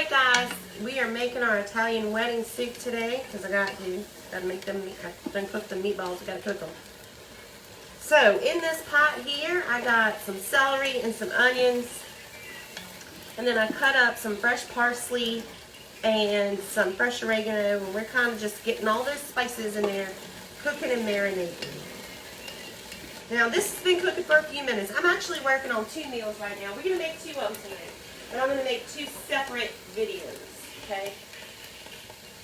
Alright guys, we are making our Italian wedding soup today because I gotta make them, I done cook the meatballs, I gotta cook them. So in this pot here, I got some celery and some onions, and then I cut up some fresh parsley and some fresh oregano, and we're kind of just getting all those spices in there, cooking and marinating. Now this has been cooking for a few minutes. I'm actually working on 2 meals right now. We're going to make 2 of them today. But I'm going to make 2 separate videos, okay?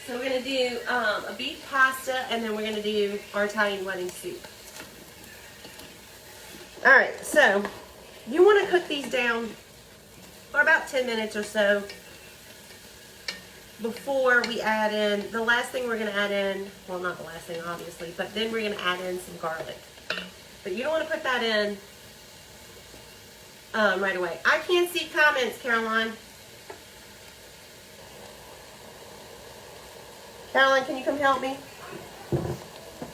So we're going to do a beef pasta, and then we're going to do our Italian wedding soup. Alright, so you want to cook these down for about 10 minutes or so before we add in, the last thing we're going to add in, well not the last thing obviously, but then we're going to add in some garlic. But you don't want to put that in right away. I can't see comments, Caroline. Caroline, can you come help me?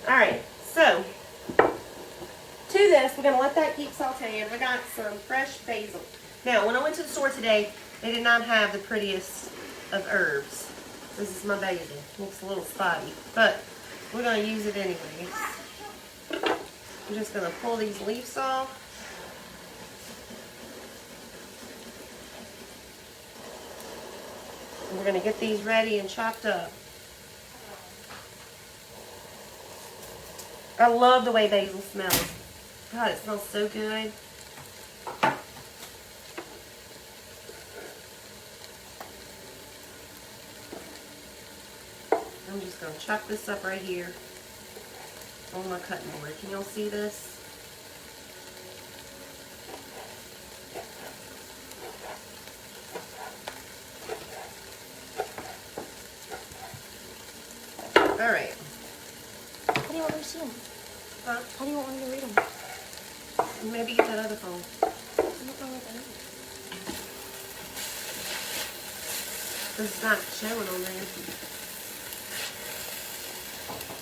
Alright, so to this, we're going to let that keep sauteing. I got some fresh basil. Now, when I went to the store today, they did not have the prettiest of herbs. This is my basil. Looks a little spotty, but we're going to use it anyways. I'm just going to pull these leaves off. And we're going to get these ready and chopped up. I love the way basil smells. God, it smells so good. I'm just going to chop this up right here on my cutting board. Can y'all see this? Alright. How do you want me to see them? Huh? How do you want me to read them? Maybe get that other phone. What's wrong with that? It's not showing on there.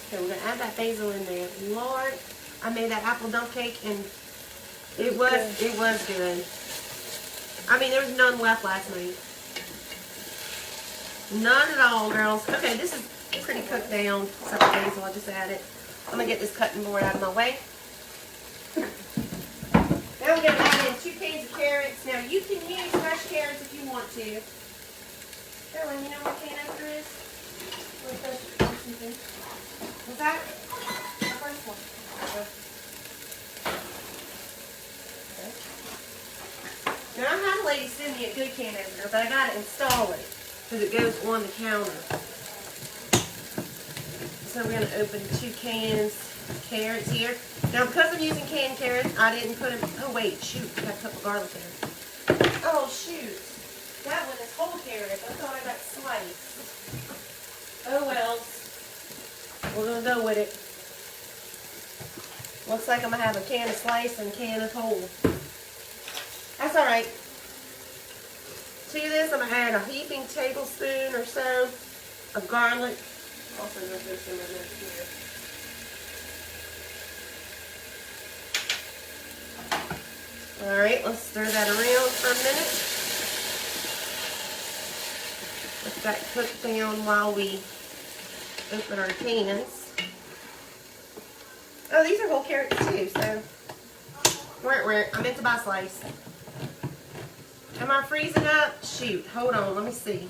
Okay, we're going to add that basil in there. Lord, I made that apple dump cake and it was good. I mean, there was none left last night. None at all, girls. Okay, this is pretty cooked down. Except the basil, I just added. I'm going to get this cutting board out of my way. Now we're going to add in 2 cans of carrots. Now, you can use fresh carrots if you want to. Caroline, you know what can opener is? What's that? The first one. Okay. Now, I had a lady send me a good can opener, but I got to install it because it goes on the counter. So we're going to open 2 cans of carrots here. Now, because I'm using canned carrots, I didn't put them. Oh, wait, shoot. I got a couple garlic there. Oh, shoot. That one is whole carrots. I thought I got sliced. Oh, well. We're going to go with it. Looks like I'm going to have a can of slice and a can of whole. That's all right. To this, I'm going to add a heaping tablespoon or so of garlic. Also, there's some of this here. All right, let's stir that around for a minute. Let that cook down while we open our cans. Oh, these are whole carrots too, so I meant to buy slice. Am I freezing up? Shoot, hold on, let me see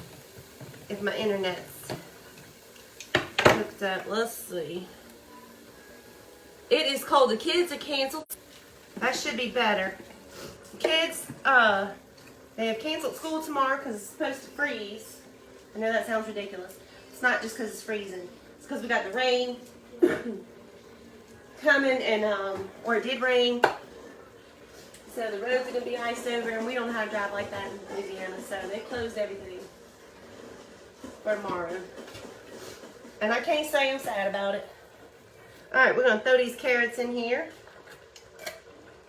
if my internet's hooked up. Let's see. It is cold. The kids are canceled. That should be better. Kids, they have canceled school tomorrow because it's supposed to freeze. I know that sounds ridiculous. It's not just because it's freezing. It's because we got the rain coming and, or it did rain. So the roads are going to be iced over and we don't know how to drive like that in Louisiana. So they closed everything for tomorrow. And I can't say I'm sad about it. Alright, we're going to throw these carrots in here.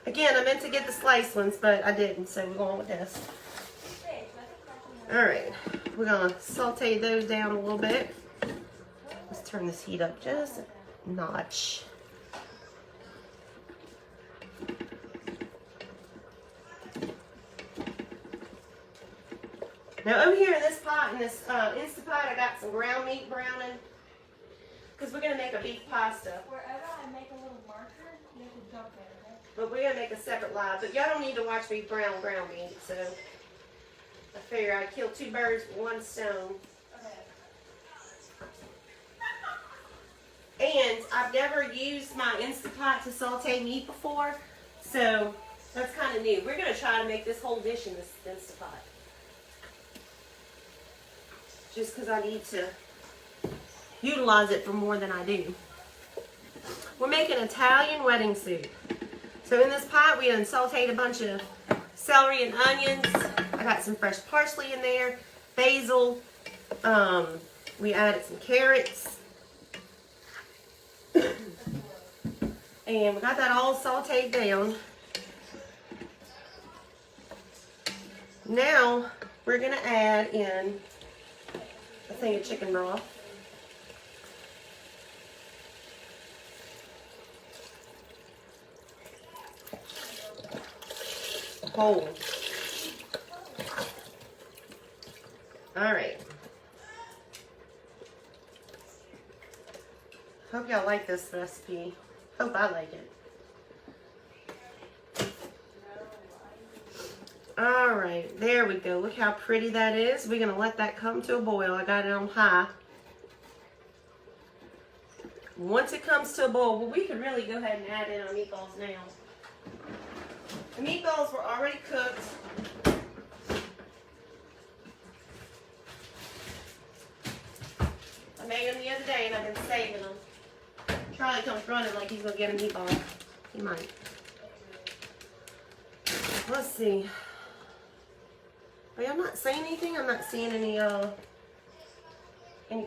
Again, I meant to get the sliced ones, but I didn't, so we're going with this. Alright, we're going to saute those down a little bit. Let's turn this heat up just a notch. Now over here in this pot, in this Instapot, I got some ground meat browning. Because we're going to make a beef pasta. Wherever I make a little marker, you can jump there, okay? But we're going to make a separate live. But y'all don't need to watch me brown ground meat. So I figure I'd kill 2 birds with 1 stone. And I've never used my Instapot to saute meat before. So that's kind of new. We're going to try to make this whole dish in this Instapot. Just because I need to utilize it for more than I do. We're making Italian wedding soup. So in this pot, we sauteed a bunch of celery and onions. I got some fresh parsley in there, basil. We added some carrots. And we got that all sauteed down. Now we're gonna add in a thing of chicken broth. Whole. All right. Hope y'all like this recipe. Hope I like it. All right, there we go. Look how pretty that is. We're gonna let that come to a boil. I got it on high. Once it comes to a boil, well, we could really go ahead and add in our meatballs now. The meatballs were already cooked. I made them the other day and I've been saving them. Charlie comes running like he's gonna get a meatball. He might. Let's see. Wait, I'm not saying anything. I'm not seeing any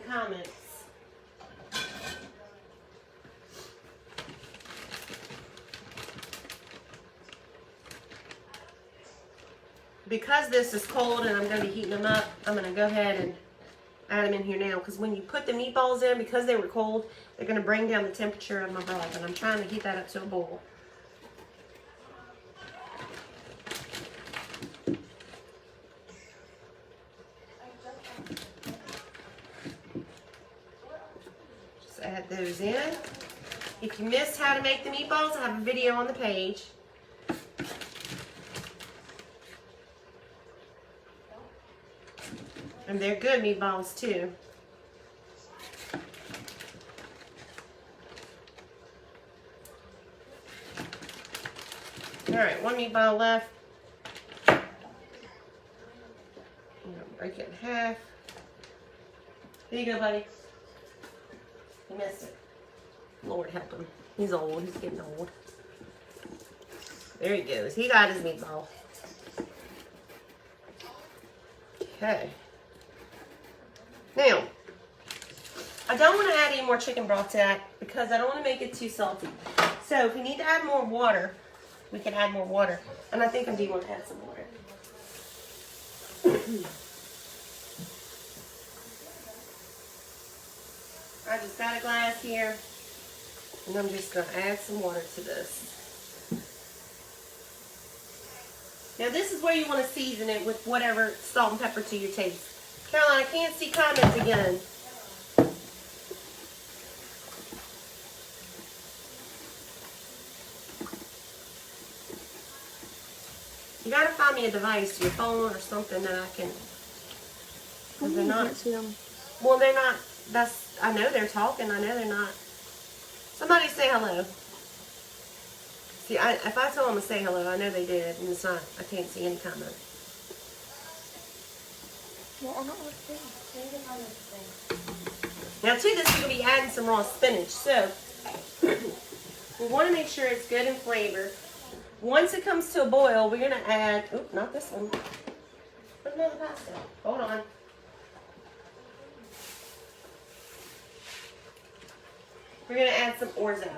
comments. Because this is cold and I'm going to be heating them up, I'm going to go ahead and add them in here now. Because when you put the meatballs in, because they were cold, they're going to bring down the temperature of my broth. And I'm trying to heat that up to a boil. Just add those in. If you missed how to make the meatballs, I have a video on the page. And they're good meatballs too. All right, 1 meatball left. I'm gonna break it in half. There you go, buddy. You missed it. Lord help him. He's old. He's getting old. There he goes. He got his meatball. Okay. Now, I don't want to add any more chicken broth to that because I don't want to make it too salty. So if we need to add more water, we can add more water. And I think I do want to add some water. I just got a glass here, and I'm just going to add some water to this. Now this is where you want to season it with whatever salt and pepper to your taste. Caroline, I can't see comments again. You gotta find me a device, your phone or something that I can. Because they're not. See them. Well, they're not. That's. I know they're talking. I know they're not. Somebody say hello. See, if I told them to say hello, I know they did, and it's not. I can't see any comments. Well, I'm not looking. Now to this, we're going to be adding some raw spinach. So, we want to make sure it's good in flavor. Once it comes to a boil, we're going to add, oop, not this one. Put another pasta. Hold on. We're going to add some orzo.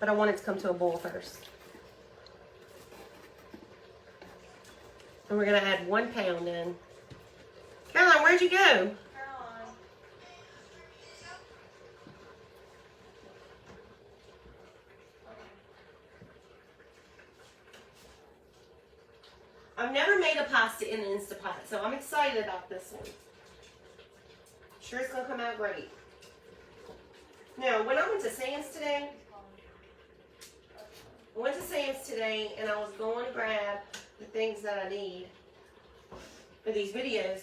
But I want it to come to a boil first. And we're going to add 1 pound in. Caroline, where'd you go? Caroline. I've never made a pasta in the Instapot, so I'm excited about this one. Sure it's gonna come out great. Now, when I went to Sam's today, and I was going to grab the things that I need for these videos,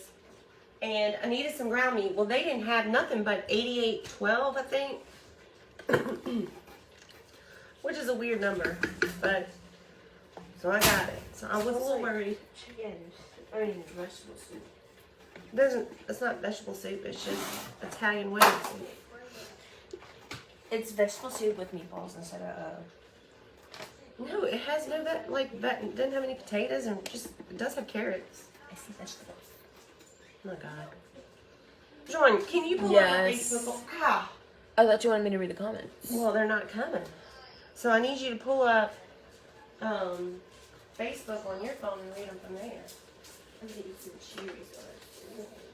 and I needed some ground meat. Well, they didn't have nothing but 88.12, I think, which is a weird number, but so I got it. So I was a little worried. Chicken. I mean, vegetable soup. It's not vegetable soup. It's just Italian wedding soup. It's vegetable soup with meatballs instead of. No, it has no that like that. It doesn't have any potatoes and just it does have carrots. I see vegetables. Oh my god. John, can you pull up Yes. my Facebook? Ah. I thought you wanted me to read the comments. Well, they're not coming. So I need you to pull up Facebook on your phone and read them from there. I'm gonna eat some cherries or.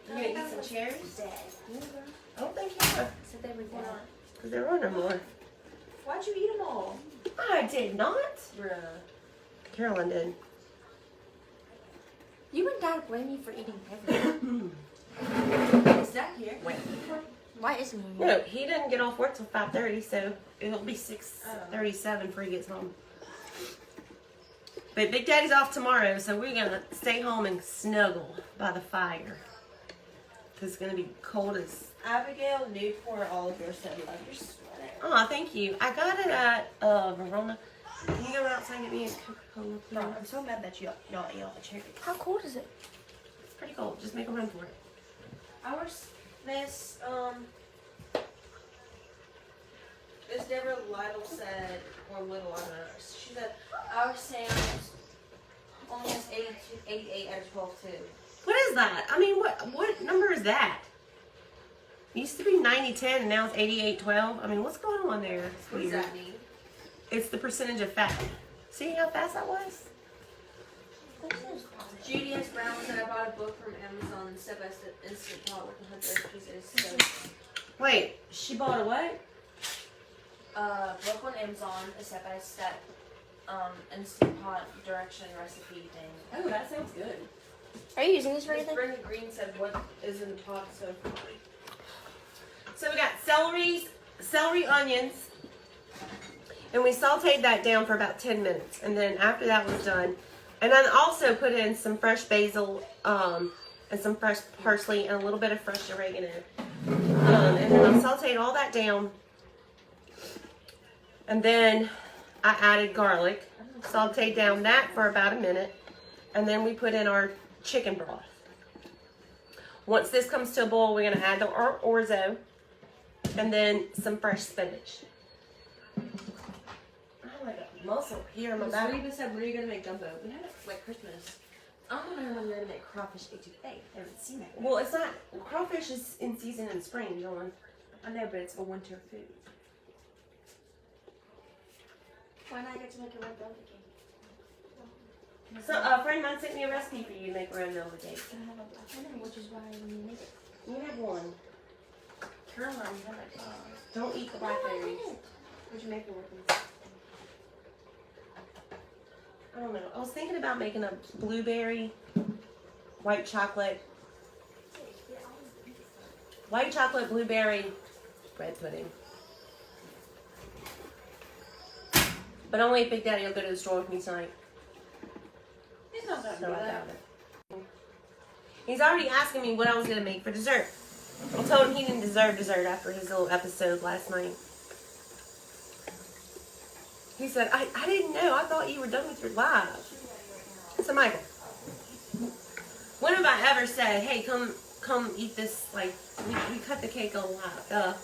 You gonna eat some cherries? Dead. I don't think you are. Said they were dead. Because there are no more. Why'd you eat them all? I did not. Bruh. Carolyn did. You and Dad blame me for eating everything. Is that here? Wait. Why isn't he here? No, he didn't get off work till 5:30, so it'll be 6:37 before he gets home. But Big Daddy's off tomorrow, so we're gonna stay home and snuggle by the fire. Cause it's gonna be cold as. Abigail Newport Oliver said, "Love your sweater." Oh, thank you. I got it at Verona. Can you go outside and get me a Coca-Cola, please? I'm so mad that y'all ate all the cherries. How cold is it? It's pretty cold. Just make a run for it. Miss Deborah Lytle said, or Little, I don't know. She said, our Sam's only has 88 out of 12 too. What is that? I mean, what number is that? It used to be 90-10 and now it's 88-12. I mean, what's going on there? It's What does weird. that mean? It's the percentage of fat. See how fast that was? Judy S. Brown said, I bought a book from Amazon, Step by Step Instant Pot with 100 recipes. It is so Wait, she bought a what? book on Amazon, a step by step instant pot direction recipe thing. Oh, that sounds good. Are you using this for Miss anything? Brenda Green said, what is in the pot so far? So we got celery, onions, and we sauteed that down for about 10 minutes. And then after that was done, and then also put in some fresh basil and some fresh parsley and a little bit of fresh oregano. And then I sauteed all that down. And then I added garlic, sauteed down that for about a minute, and then we put in our chicken broth. Once this comes to a boil, we're gonna add our orzo, and then some fresh spinach. I like a muscle here in my Miss back. Reba said, when are you going to make gumbo? We had it for like Christmas. I don't know when you're going to make crawfish etouffee. I haven't seen that. Well, it's not, crawfish is in season in spring, John. I know, but it's a winter food. Why not get to make a red velvet cake? So a friend of mine sent me a recipe for you to make red velvet cake. I have a black one, which is why I need to make it. You have one. Caroline, you have like, Don't eat the blackberries. what'd you make it with? I don't know. I was thinking about making a blueberry, white chocolate blueberry bread pudding. But only if Big Daddy will go to the store with me tonight. He's not going to So do I that. doubt it. He's already asking me what I was going to make for dessert. I told him he didn't deserve dessert after his little episode last night. He said, I didn't know. I thought you were done with your live. So, Michael, when have I ever said, hey, come eat this, like, we cut the cake on live?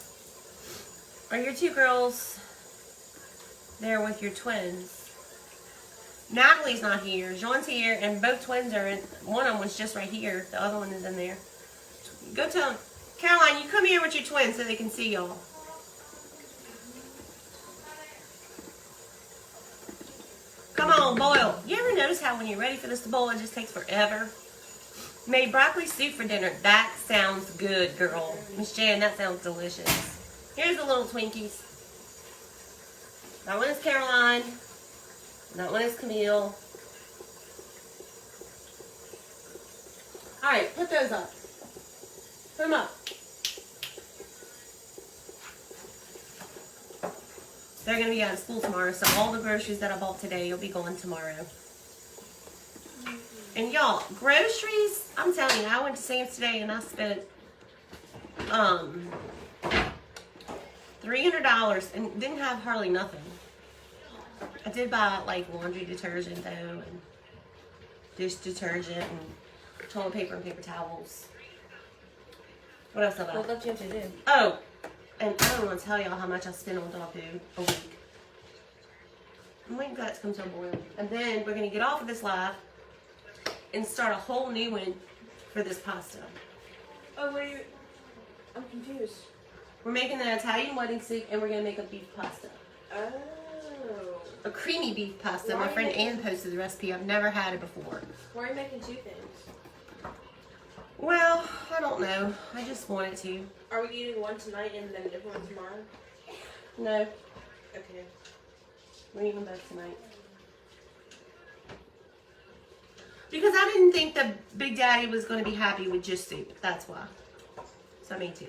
Are your two girls there with your twins? Natalie's not here. Jean's here, and both twins are in. One of them was just right here. The other one is in there. Go tell them. Caroline, you come here with your twins so they can see y'all. Come on, boil. You ever notice how when you're ready for this to boil, it just takes forever? Made broccoli soup for dinner. That sounds good, girl. Miss Jan, that sounds delicious. Here's the little Twinkies. That one is Caroline. That one is Camille. Alright, put those up. Put them up. They're going to be out of school tomorrow, so all the groceries that I bought today will be going tomorrow. And y'all, groceries, I'm telling you, I went to Sam's today and I spent $300 and didn't have hardly nothing. I did buy like laundry detergent though, and dish detergent and toilet paper and paper towels. What else did I buy? What else do you have to do? Oh, and I don't want to tell y'all how much I spend on dog food a week. I'm waiting for that to come to a boil. And then we're going to get off of this live and start a whole new one for this pasta. Oh, wait. I'm confused. We're making an Italian wedding soup and we're going to make a beef pasta. Oh. A creamy beef pasta. Why My are you friend making- Ann posted the recipe. I've never had it before. Why are you making two things? Well, I don't know. I just wanted to. Are we eating one tonight and then a different one tomorrow? No, Okay. we're eating both tonight. Because I didn't think that Big Daddy was going to be happy with just soup. That's why. So me too.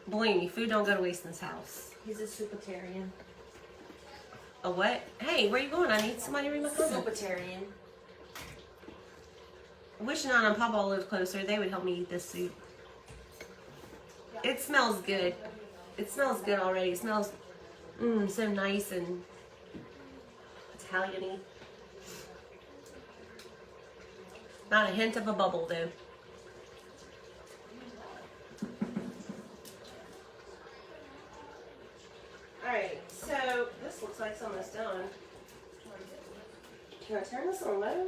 Believe me, food don't go to waste in this house. He's a soupitarian. A what? Hey, where you going? I need somebody to read my comment. Soupitarian. I wish Nana and Papa lived closer. They would help me eat this soup. It smells good. It smells good already. It smells so nice and Italian-y. Not a hint of a bubble, though. Alright, so this looks like it's almost done. Can I turn this on low?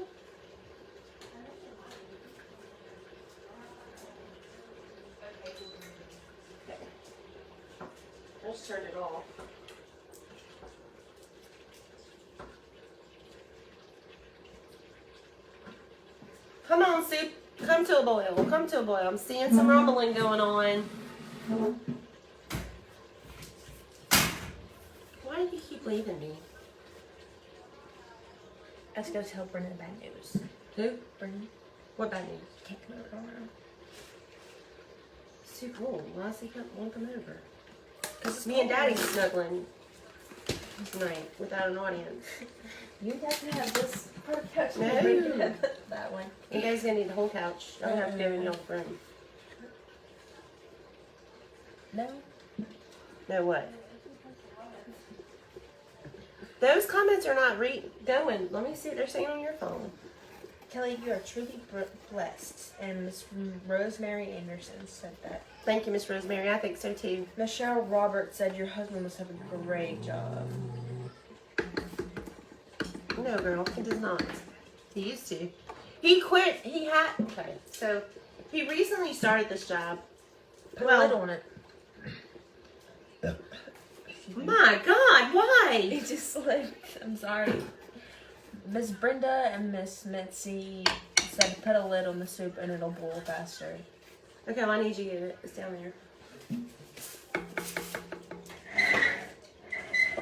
Okay. I just turned it off. Come on, soup. Come to a boil. Come to a boil. I'm seeing some rumbling going on. Why do you keep leaving me? I have to go tell Brendan bad news. Who? Brendan What bad news? can't come over tomorrow. It's too cold. Why does he want to come over? Because Me and Daddy's snuggling tonight without an audience. You guys can have this part of the couch. No. and Brendan can have that one. You guys gonna need the whole couch. I don't have to go in y'all's room. No. No what? Those comments are not going. Let me see what they're saying on your phone. Kelly, you are truly blessed. And Miss Rosemary Anderson said that. Thank you, Miss Rosemary. I think so too. Michelle Roberts said your husband must have a great job. No, girl, he does not. He used to. He quit. Okay, so he recently started this job. Put Well- a lid on it. My God, why? He just like, I'm sorry. Miss Brenda and Miss Mitzi said to put a lid on the soup and it'll boil faster. Okay, well, I need you to get it. It's down there.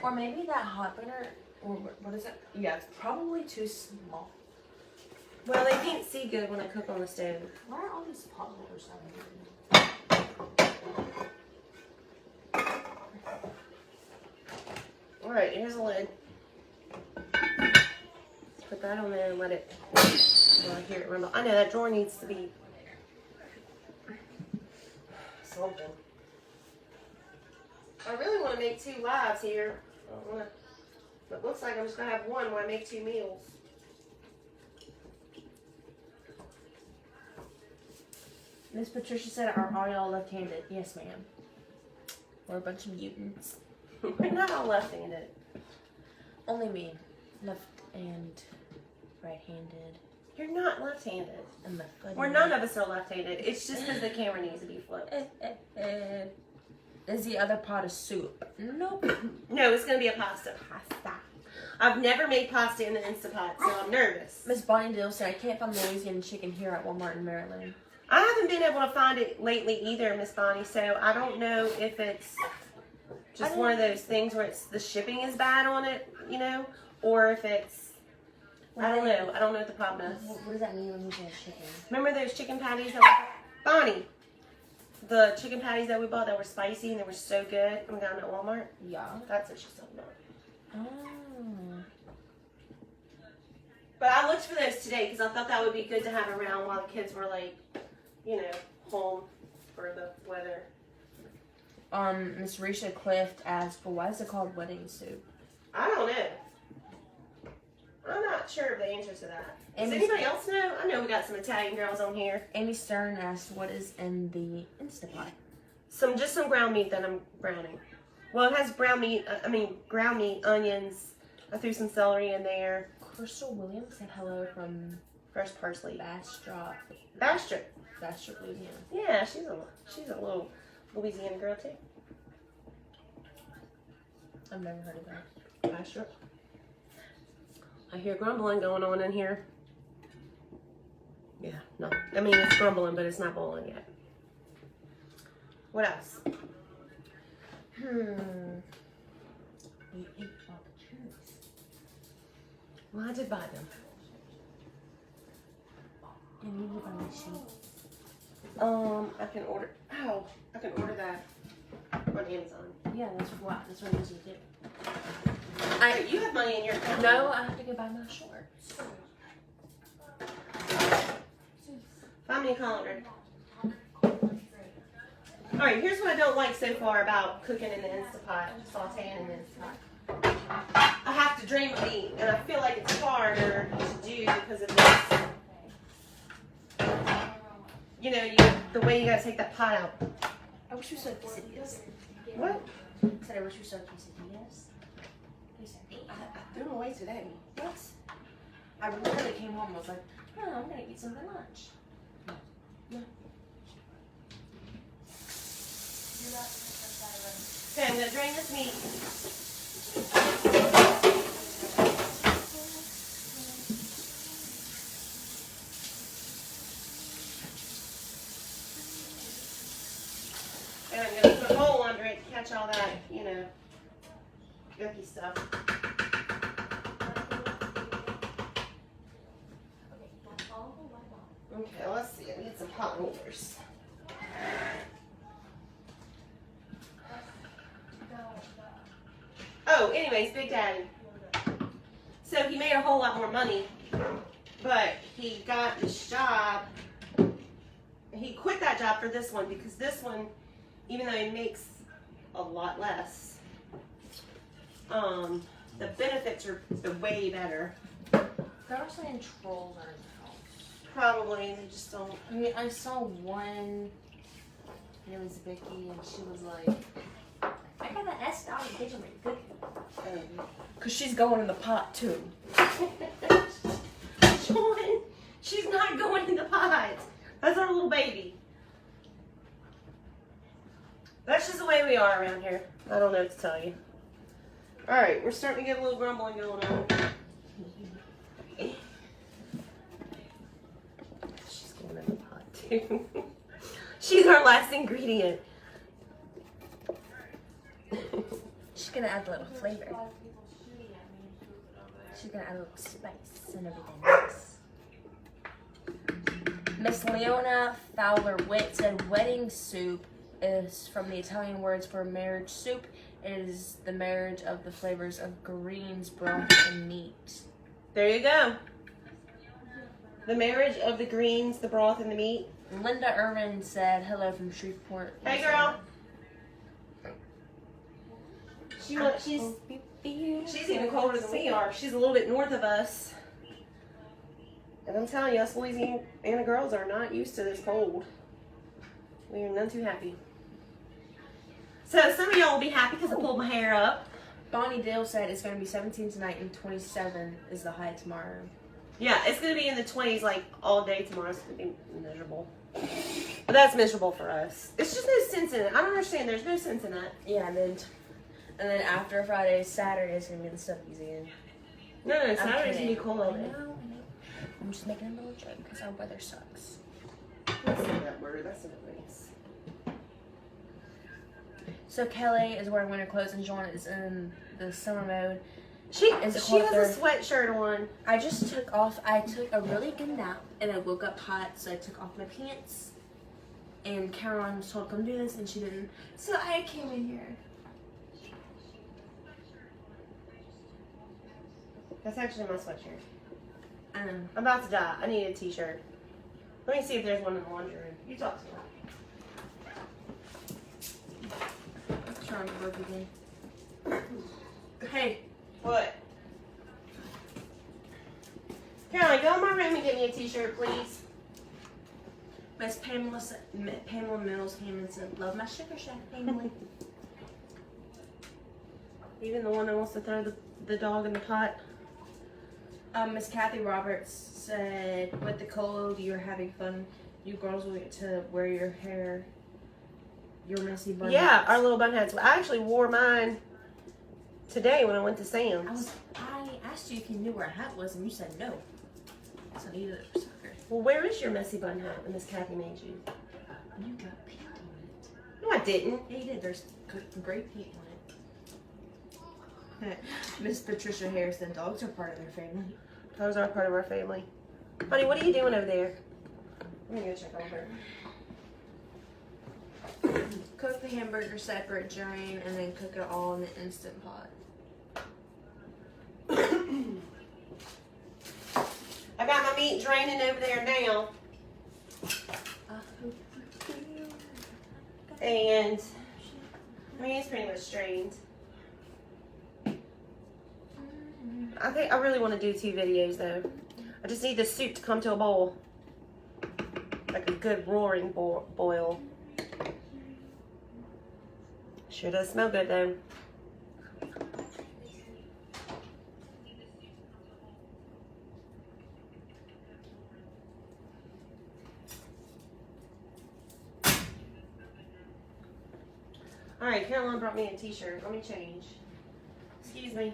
Or maybe that hot burner, or what is it? Yeah, it's probably too small. Well, they can't see good when I cook on the stove. Why are all these pot holders on? Alright, here's a lid. Put that on there and let it. Well, I hear it rumble. I know that drawer needs to be something. I really want to make 2 lives here. But it looks like I'm just going to have one when I make 2 meals. Miss Patricia said, are all left-handed? Yes, ma'am. We're a bunch of mutants. We're not all left-handed. Only me. Left and right-handed. You're not left-handed. And left-footed. We're none of us are left-handed. It's just because the camera needs to be flipped. Is the other pot of soup? Nope. No, it's going to be a pasta. Pasta. I've never made pasta in the Instapot, so I'm nervous. Miss Bonnie Dill said, I can't find the Louisiana chicken here at Walmart in Maryland. I haven't been able to find it lately either, Miss Bonnie, so I don't know if it's just one of those things where it's the shipping is bad on it, you know, or if it's I don't know. I don't know what the problem is. What does that mean when you say chicken? Remember those chicken patties that we bought? Bonnie, the chicken patties that we bought that were spicy and they were so good from down at Walmart? Yeah. That's what she's talking about. Oh. But I looked for those today because I thought that would be good to have around while the kids were like, you know, home for the weather. Miss Risha Clift asked, well, why is it called wedding soup? I don't know. I'm not sure of the answer to that. Does Amy- anybody else know? I know we got some Italian girls on here. Amy Stern asked, what is in the Instapot? Just some ground meat that I'm browning. Well, it has ground meat, onions. I threw some celery in there. Crystal Williams said hello from Fresh parsley. Bastrop, Louisiana. Yeah, she's a little Louisiana girl too. I've never heard of that. Bastrop. I hear grumbling going on in here. Yeah, no. I mean, it's grumbling, but it's not boiling yet. What else? We ate all the cherries. Well, I did buy them. And you live on my sheet. I can order. Oh, I can order that on Amazon. Yeah, that's what I usually do. Hey, you have money in your account. No, I have to go buy my shorts. Find me a colander. All right, here's what I don't like so far about cooking in the Instapot, sauteing in the Instapot. I have to drain my meat, and I feel like it's harder to do because of this. You know, the way you gotta take that pot out. I wish we saw quesadillas. What? I said I wish we saw quesadillas. I threw them away today. What? I literally came home and was like, oh, I'm gonna eat some for lunch. Okay, I'm gonna drain this meat. And I'm gonna put a bowl under it to catch all that, you know, yucky stuff. Okay, let's see. I need some hot rollers. Oh, anyways, Big Daddy. So he made a whole lot more money, but he got this job. He quit that job for this one because this one, even though he makes a lot less, the benefits are way better. They're also in trolls are in the house. Probably, they just don't. I mean, I saw one, it was Vicky, and she was like, I got an S dog in the kitchen with cooking. Because she's going in the pot too. Sean, she's not going in the pot. That's our little baby. That's just the way we are around here. I don't know what to tell you. Alright, we're starting to get a little grumbling going on. She's going in the pot too. She's our last ingredient. She's gonna add a little flavor. She's gonna add a little spice and everything else. Miss Leona Fowler-Witt said wedding soup is from the Italian words for marriage soup. It is the marriage of the flavors of greens, broth, and meat. There you go. The marriage of the greens, the broth, and the meat. Linda Irvin said hello from Shreveport. Hey, girl. She's even colder than we are. She's a little bit north of us. And I'm telling you, us Louisiana girls are not used to this cold. We are none too happy. So some of y'all will be happy because I pulled my hair up. Bonnie Dale said it's going to be 17 tonight and 27 is the high tomorrow. Yeah, it's going to be in the 20s like all day tomorrow. It's going to be miserable. But that's miserable for us. It's just no sense in it. I don't understand. There's no sense in that. Yeah, and then after Friday, Saturday is going to be the stuff again. No, Saturday's going to be kidding. cold I all know, day. I know. I'm just making a little joke because our weather sucks. Let's say that word. That's what it means. So Kelly is wearing winter clothes and Joanna is in the summer mode. She Is it has called a sweatshirt on. I took a really good nap and I woke up hot, so I took off my pants. And Caroline was told, come do this, and she didn't. So I came in here. That's actually my sweatshirt. Um, I'm about to die. I need a t-shirt. Let me see if there's one in the laundry room. You talk to me. I'm trying to work again. Hey, What? Caroline, go in my room and get me a t-shirt, please. Miss Pamela Mills came and said, love my Sugar Shack family. Even the one that wants to throw the dog in the pot. Miss Kathy Roberts said, with the cold, you're having fun. You girls will get to wear your hair, your messy bun. Yeah, hats." our little bun hats. I actually wore mine today when I went to Sam's. I asked you if you knew where a hat was, and you said no. So I needed a sucker. Well, where is your messy bun hat that Miss Kathy made you? You got paint on it. No, I didn't. Yeah, you did. There's great paint on it. Miss Patricia Harrison, dogs are part of their family. Those are part of our family. Honey, what are you doing over there? Let me go check on her. Cook the hamburger separate, drain, and then cook it all in the Instant Pot. I got my meat draining over there now. And, I mean, it's pretty much drained. I think I really want to do 2 videos though. I just need the soup to come to a boil. Like a good roaring boil. Sure does smell good though. Alright, Caroline brought me a t-shirt. Let me change. Excuse me.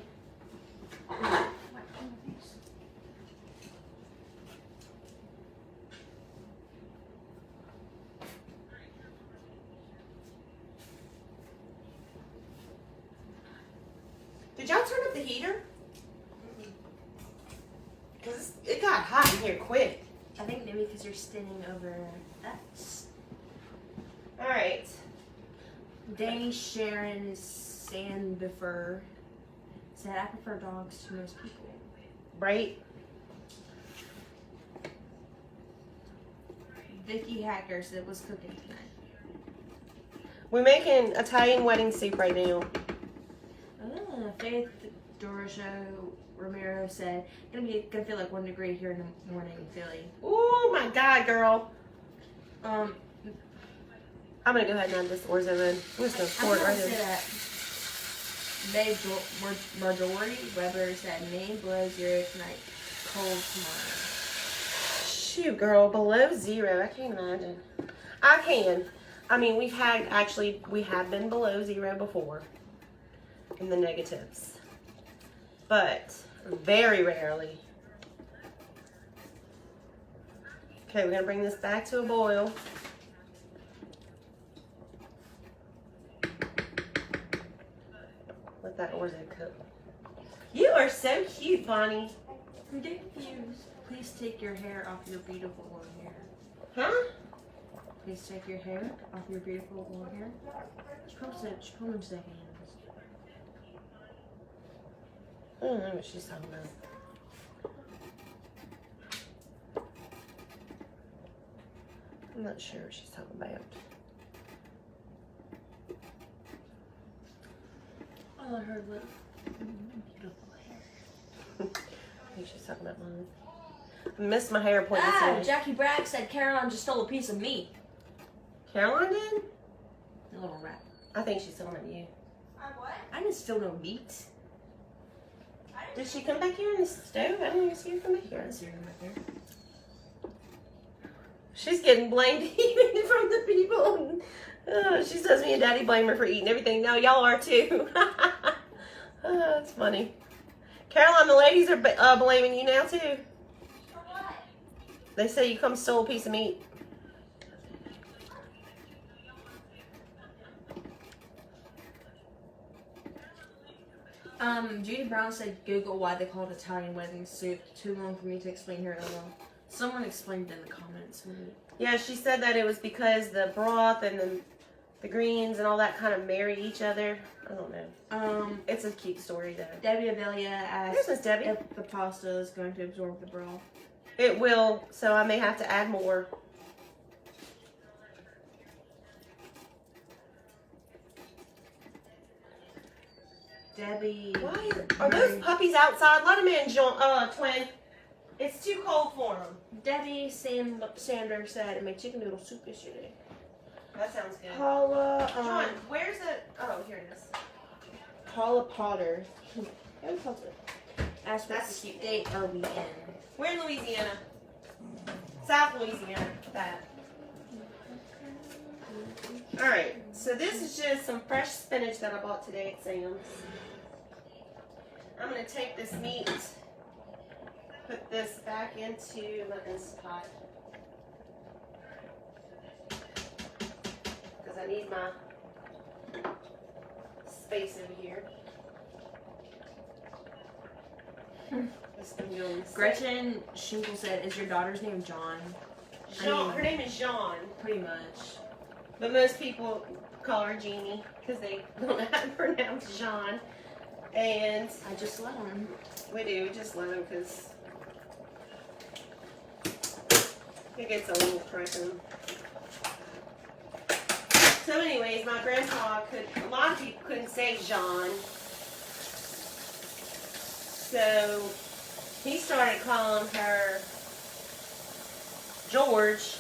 Did y'all turn up the heater? Because it got hot in here quick. I think maybe because you're standing over that. Alright. Danny Sharon Sandbifer said, I prefer dogs to most people. Right? Vicky Hacker said, what's cooking tonight? We're making Italian wedding soup right now. Faith Dorisha Romero said, gonna feel like 1 degree here in the morning in Philly. Oh my God, girl. Um, I'm gonna go ahead and add this orzo in. I'm just gonna pour it right in. May Marjorie Weber said, Maine below 0 tonight, cold tomorrow. Shoot, girl, below 0. I can't imagine. I can. I mean, we have been below 0 before in the negatives, but very rarely. Okay, we're gonna bring this back to a boil. Let that orzo cook. You are so cute, Bonnie. I'm confused. Please take your hair off your beautiful long hair. Huh? Please take your hair off your beautiful long hair. She probably said hands. I don't know what she's talking about. I'm not sure what she's talking about. All I heard was beautiful hair. I think she's talking about mine. I missed my hair appointment today. Jackie Bragg said Caroline just stole a piece of meat. Caroline did? The little rat. I think she's talking about you. What? I didn't steal no meat. Did she come back here in the stove? I didn't even see her come back I here. didn't see her right there. She's getting blamed even from the people. She says me and Daddy blame her for eating everything. No, y'all are too. That's funny. Caroline, the ladies are blaming you now too. For what? They say you come stole a piece of meat. Judy Brown said Google why they call it Italian wedding soup. Too long for me to explain here. I don't know. Someone explained in the comments. Yeah, she said that it was because the broth and the greens and all that kind of marry each other. I don't know. It's a cute story though. Debbie Avelia There's asked Miss Debbie. if the pasta is going to absorb the broth. It will, so I may have to add more. Debbie. Why are those puppies outside? Let them in, Twin. It's too cold for them. Debbie Sanders said I made chicken noodle soup yesterday. That sounds good. Paula. John, where's the? Oh, here it is. Paula Potter. Asked what That's cute. state are we in? We're in Louisiana. South Louisiana. That. Alright, so this is just some fresh spinach that I bought today at Sam's. I'm going to take this meat, put this back into my Instapot. Because I need my space over here. This thing going sick. Gretchen Schinkle said, "Is your daughter's name John?" Jean, her name is Jean. Pretty much. But most people call her Jeannie because they don't know how to pronounce Jean. And I just let him. we do, just let them because it gets a little pressing. So anyways, my grandpa a lot of people couldn't say Jean. So he started calling her George.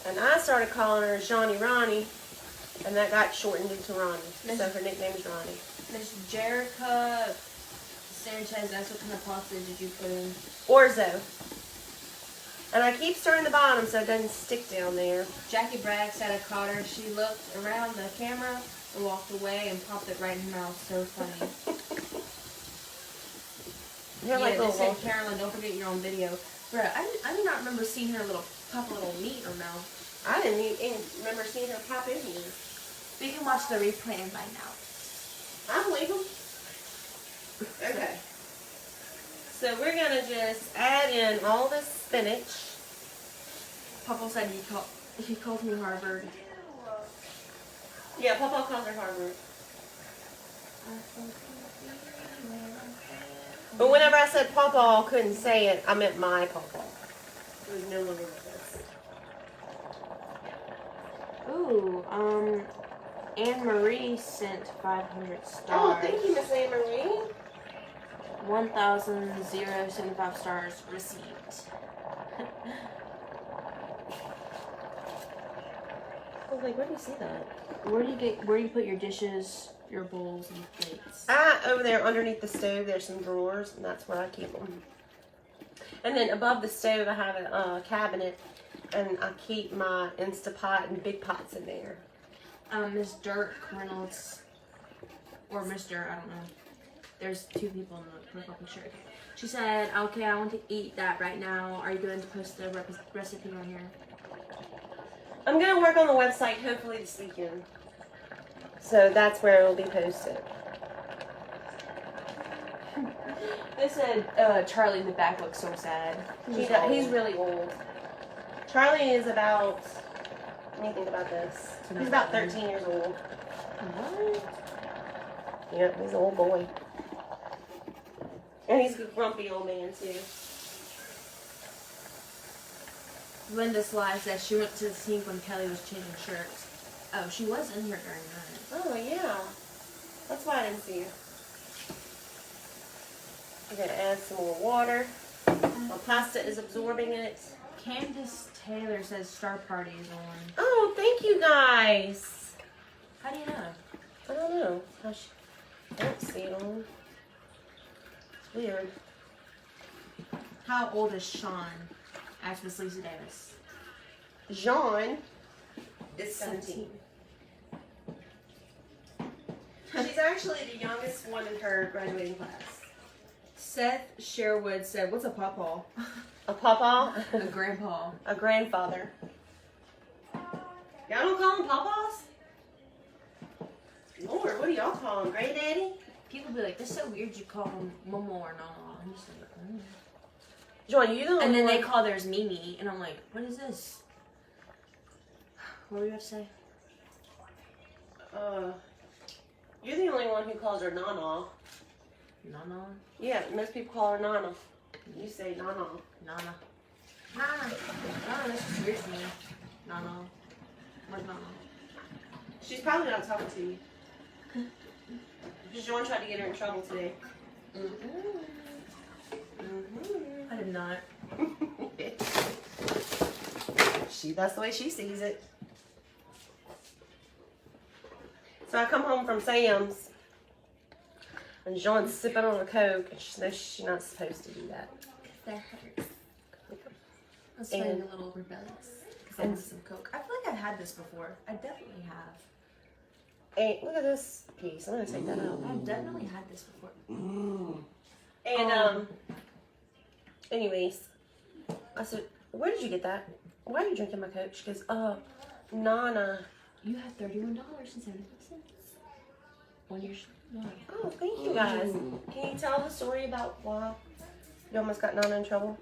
And I started calling her Johnny Ronnie, and that got shortened into Ronnie. So her nickname is Ronnie. Miss Jerica Sanchez asked what kind of pasta did you put in? Orzo. And I keep stirring the bottom so it doesn't stick down there. Jackie Bragg said I caught her. She looked around the camera and walked away and popped it right in her mouth. So funny. They're like They little said, wolf. Carolyn, don't forget you're on video. Bro, I do not remember seeing her pop a little meat or mouth. I didn't even remember seeing her pop in here. We can watch the replay and find out. I believe them. Okay. So we're going to just add in all this spinach. Papa said he called me Harvard. Yeah, Papa calls her Harvard. But whenever I said Papa couldn't say it, I meant my Papa. It was no longer with us. Ooh, Anne Marie sent 500 stars. Oh, thank you, Miss Anne Marie. 1,075 stars received. I was like, where do you see that? Where do you put your dishes, your bowls, and plates? Over there underneath the stove, there's some drawers, and that's where I keep them. And then above the stove, I have a cabinet, and I keep my Instapot and big pots in there. Miss Dirk Reynolds, or Miss Dirk, I don't know. There's two people in the profile picture. She said, okay, I want to eat that right now. Are you going to post the recipe on here? I'm going to work on the website hopefully this weekend. So that's where it'll be posted. They said Charlie in the back looks so sad. He's really old. Charlie is about, let me think about this. He's about 13 years old. What? Yep, he's an old boy. And he's a grumpy old man, too. Linda Sly says she went to the sink when Kelly was changing shirts. Oh, she was in here during that. Oh, yeah. That's why I didn't see her. I'm going to add some more water. My pasta is absorbing it. Candace Taylor says Star Party is on. Oh, thank you guys. How do you know? I don't know. I don't see it on. It's weird. How old is Sean? Asked Miss Lisa Davis. Jean is 17. She's actually the youngest one in her graduating class. Seth Sherwood said, what's a pawpaw? A pawpaw? A grandpa. A grandfather. Y'all don't call them pawpaws? Lord, what do y'all call them? Granddaddy? People be like, "That's so weird. You call them Momo or Nana." I'm just like, Joanne, you the only and then one. they call theirs Mimi, and I'm like, "What is this?" What do you have to say? You're the only one who calls her Nana. Nana, Yeah, most people call her Nana. You say Nana. Nana, Nana. Nana, that's just weird to me. Nana, where's Nana? She's probably not talking to you. Joanne tried to get her in trouble today. I did not. That's the way she sees it. So I come home from Sam's, and Joanne's sipping on a Coke, and she knows she's not supposed to do that. That hurts. I was And- feeling a little rebellious because I had some Coke. I feel like I've had this before. I definitely have. And look at this piece. I'm gonna take that out. I've definitely had this before. And anyways, I said, "Where did you get that? Why are you drinking my Coke?" She goes, Nana." You have $31.75 on your no. Oh, thank you guys. Can you tell the story about why you almost got Nana in trouble?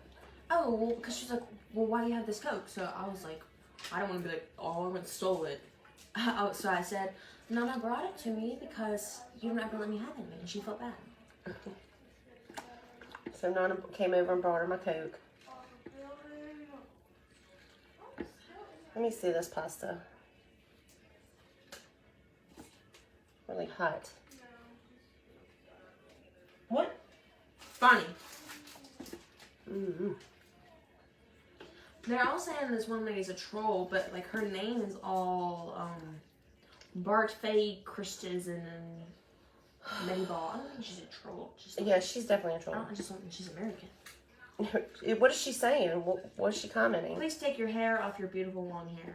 Oh, well, because she's like, "Well, why do you have this Coke?" So I was like, I don't want to be like, "Oh, I went and stole it." So I said, "Nana brought it to me because you don't ever let me have it," and she felt bad. So Nana came over and brought her my Coke. Let me see this pasta. Really hot. What? Funny. Mm-hmm. They're all saying this one lady's a troll, but like her name is all Bart Faye Christensen and Mayball. I don't think she's a troll. Just Yeah, she's definitely a I troll. just don't think she's American. What is she saying? What is she commenting? Please take your hair off your beautiful long hair.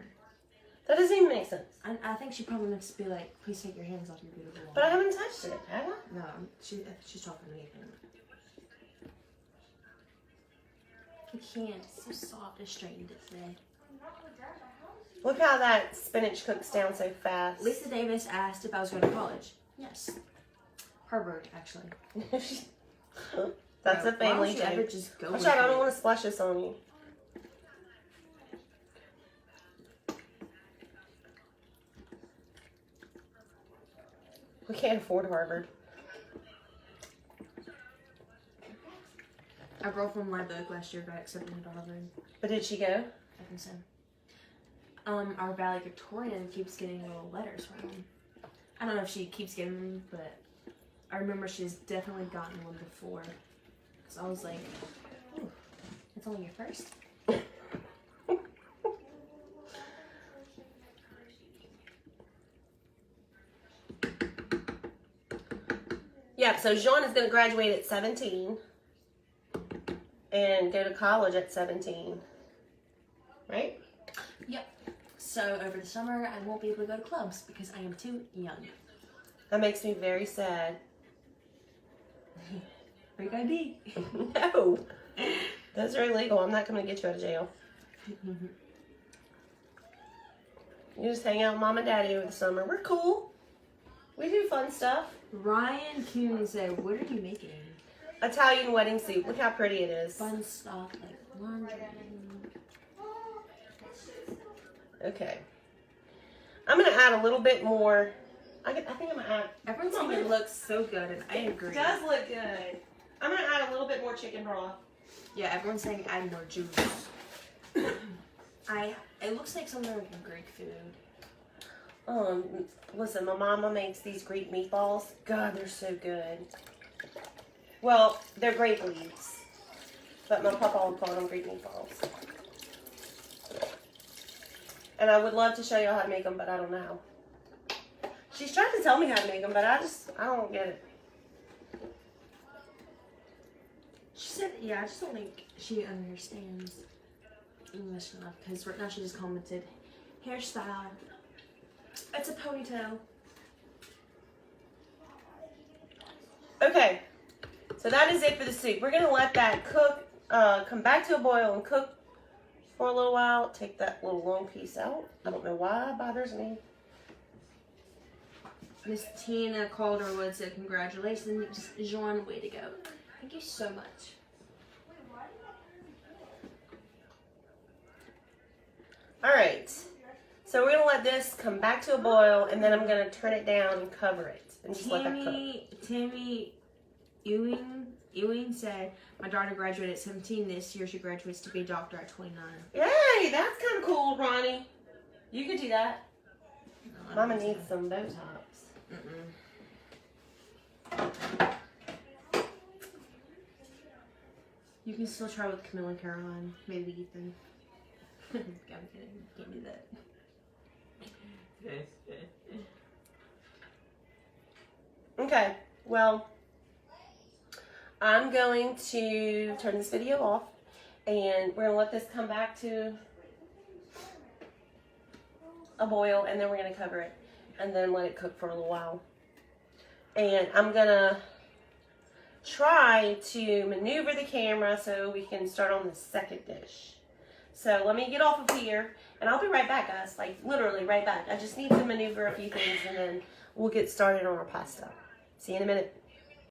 That doesn't even make sense. I think she probably meant to be like, "Please take your hands off your beautiful long But I hair." haven't touched it, have I? No, she's talking to me again. I can't. It's so soft. I straightened it today. Look how that spinach cooks down so fast. Lisa Davis asked if I was going to college. Yes. Harvard, actually. That's Bro, a family why don't you ever joke. just go Watch with out, I it? don't want to splash this on you. We can't afford Harvard. A girl from Live Oak last year got accepted into Harvard. But did she go? I think so. Our valedictorian keeps getting little letters from him. I don't know if she keeps getting them, but I remember she's definitely gotten one before. So I was like, "Ooh, it's only your first." Yeah, so Jean is going to graduate at 17 and go to college at 17. Right? Yep. So over the summer, I won't be able to go to clubs because I am too young. That makes me very sad. Where you gonna be? No. Those are illegal. I'm not coming to get you out of jail. You just hang out with mom and daddy over the summer. We're cool. We do fun stuff. Ryan Coon said, "What are you making?" Italian wedding suit. Look how pretty it is. Fun stuff like laundry. Okay. I'm going to add a little bit more. I think I'm going to add... Everyone's saying it looks so good, and I agree. It does look good. I'm going to add a little bit more chicken broth. Yeah, everyone's saying add more juice. It looks like something like a Greek food. Listen, my mama makes these Greek meatballs. God, they're so good. Well, they're grape leaves. But my papa would call them Greek meatballs. And I would love to show y'all how to make them, but I don't know how. She's trying to tell me how to make them, but I don't get it. She said, yeah, I just don't think she understands English enough because right now she just commented, hairstyle. It's a ponytail. Okay, so that is it for the soup. We're going to let that cook, come back to a boil and cook for a little while. Take that little long piece out. I don't know why it bothers me. Miss Tina Calderwood said, congratulations, Jean, way to go. Thank you so much. All right. So we're gonna let this come back to a boil, and then I'm gonna turn it down and cover it, and just let that cook. Tammy Ewing said, my daughter graduated at 17 this year. She graduates to be a doctor at 29. Yay, that's kind of cool, Ronnie. You could do that. No, I Mama don't needs some Botox. You can still try with Camille and Caroline. Maybe Ethan. I'm kidding. Can't do that. Okay, well, I'm going to turn this video off, and we're gonna let this come back to a boil, and then we're gonna cover it, and then let it cook for a little while. And I'm gonna try to maneuver the camera so we can start on the second dish. So let me get off of here, and I'll be right back, guys. Like, literally right back. I just need to maneuver a few things, and then we'll get started on our pasta. See you in a minute.